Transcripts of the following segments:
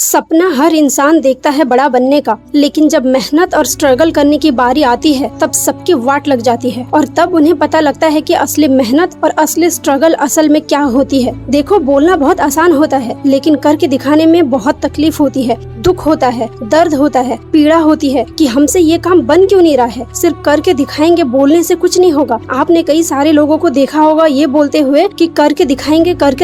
सपना हर इंसान देखता है बड़ा बनने का, लेकिन जब मेहनत और स्ट्रगल करने की बारी आती है तब सबकी वाट लग जाती है और तब उन्हें पता लगता है कि असली मेहनत और असली स्ट्रगल असल में क्या होती है। देखो, बोलना बहुत आसान होता है, लेकिन करके दिखाने में बहुत तकलीफ होती है, दुख होता है, दर्द होता है, पीड़ा होती है कि हमसे ये काम बन क्यों नहीं रहा है। सिर्फ करके दिखाएंगे, बोलने से कुछ नहीं होगा। आपने कई सारे लोगों को देखा होगा ये बोलते हुए कि करके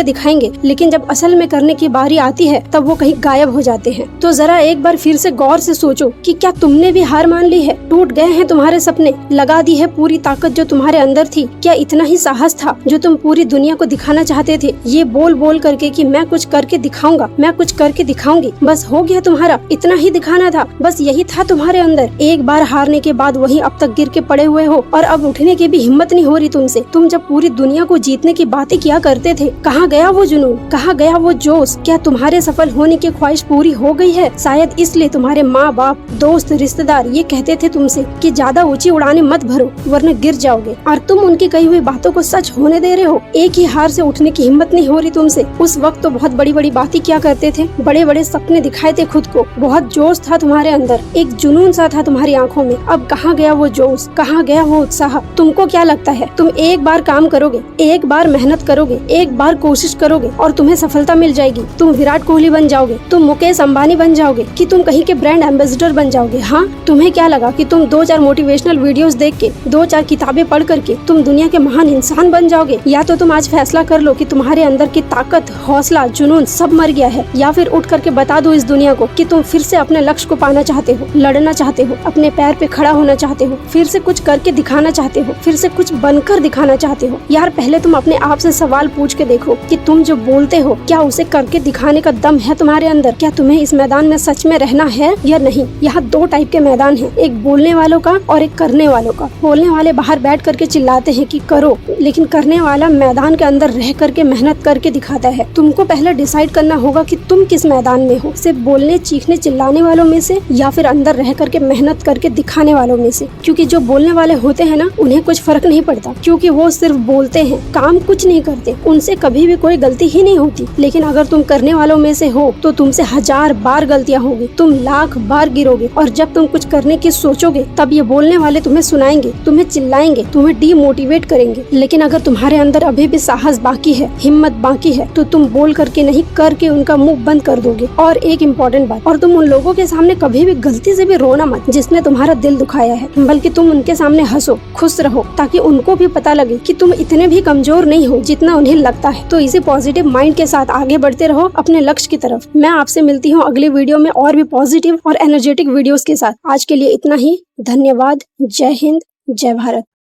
दिखाएंगे, लेकिन जब असल में करने की बारी आती है तब वो कहीं गायब हो जाते हैं। तो जरा एक बार फिर से गौर से सोचो कि क्या तुमने भी हार मान ली है? टूट गए हैं तुम्हारे सपने? लगा दी है पूरी ताकत जो तुम्हारे अंदर थी? क्या इतना ही साहस था जो तुम पूरी दुनिया को दिखाना चाहते थे, ये बोल बोल करके कि मैं कुछ करके दिखाऊंगा, मैं कुछ करके दिखाऊंगी? बस हो गया तुम्हारा, इतना ही दिखाना था, बस यही था तुम्हारे अंदर। एक बार हारने के बाद वहीं अब तक गिर के पड़े हुए हो और अब उठने की भी हिम्मत नहीं हो रही तुमसे। तुम जब पूरी दुनिया को जीतने की बातें किया करते थे, कहाँ गया वो जुनून, कहाँ गया वो जोश? क्या तुम्हारे सफल होने की ख्वाहिश पूरी हो गई है? शायद इसलिए तुम्हारे माँ बाप, दोस्त, रिश्तेदार ये कहते थे तुमसे कि ज्यादा ऊंची उड़ाने मत भरो वरना गिर जाओगे, और तुम उनकी कही हुई बातों को सच होने दे रहे हो। एक ही हार से उठने की हिम्मत नहीं हो रही तुमसे। उस वक्त तो बहुत बड़ी बड़ी बातें किया करते थे, बड़े बड़े सपने दिखाए थे खुद को, बहुत जोश था तुम्हारे अंदर, एक जुनून सा था तुम्हारी आंखों में। अब कहाँ गया वो जोश, कहाँ गया वो उत्साह? तुमको क्या लगता है तुम एक बार काम करोगे, एक बार मेहनत करोगे, एक बार कोशिश करोगे और तुम्हें सफलता मिल जाएगी? तुम विराट कोहली बन जाओगे, तुम मुकेश अंबानी बन जाओगे, कि तुम कहीं के ब्रांड एम्बेसडर बन जाओगे? हाँ, तुम्हें क्या लगा कि तुम 2-4 मोटिवेशनल वीडियोस देख के, 2-4 किताबें पढ़ करके तुम दुनिया के महान इंसान बन जाओगे? या तो तुम आज फैसला कर लो कि तुम्हारे अंदर की ताकत, हौसला, जुनून सब मर गया है, या फिर उठ करके बता दो इस दुनिया को कि तुम फिर से अपने लक्ष्य को पाना चाहते हो, लड़ना चाहते हो, अपने पैर पे खड़ा होना चाहते हो, फिर से कुछ करके दिखाना चाहते हो, फिर से कुछ बनकर दिखाना चाहते हो। यार, पहले तुम अपने आप से सवाल पूछ के देखो कि तुम जो बोलते हो क्या उसे करके दिखाने का दम है तुम्हारे अंदर? क्या तुम्हें इस मैदान में सच में रहना है या नहीं? यहाँ 2 टाइप के मैदान हैं, एक बोलने वालों का और एक करने वालों का। बोलने वाले बाहर बैठ करके चिल्लाते हैं कि करो, लेकिन करने वाला मैदान के अंदर रह करके मेहनत करके दिखाता है। तुमको पहले डिसाइड करना होगा कि तुम किस मैदान में हो, सिर्फ बोलने, चीखने, चिल्लाने वालों में से, या फिर अंदर रह करके मेहनत करके दिखाने वालों में से। क्योंकि जो बोलने वाले होते हैं ना, उन्हें कुछ फर्क नहीं पड़ता, क्योंकि वो सिर्फ बोलते हैं, काम कुछ नहीं करते, उनसे कभी भी कोई गलती ही नहीं होती। लेकिन अगर तुम करने वालों में से हो तो तुमसे 1000 बार गलतियाँ होगी, तुम लाख बार गिरोगे, और जब तुम कुछ करने की सोचोगे तब ये बोलने वाले तुम्हें सुनाएंगे, तुम्हें चिल्लाएंगे, तुम्हें डीमोटिवेट करेंगे। लेकिन अगर तुम्हारे अंदर अभी भी साहस बाकी है, हिम्मत बाकी है, तो तुम बोल करके नहीं, करके उनका मुंह बंद कर दोगे। और एक इम्पोर्टेंट बात, और तुम उन लोगों के सामने कभी भी गलती से भी रोना मत जिसने तुम्हारा दिल दुखाया है, बल्कि तुम उनके सामने हंसो, खुश रहो, ताकि उनको भी पता लगे कि तुम इतने भी कमजोर नहीं हो जितना उन्हें लगता है। तो इसी पॉजिटिव माइंड के साथ आगे बढ़ते रहो अपने लक्ष्य की तरफ। मैं आपसे मिलती हूँ अगली वीडियो में और भी पॉजिटिव और एनर्जेटिक वीडियोस के साथ। आज के लिए इतना ही। धन्यवाद। जय हिंद, जय भारत।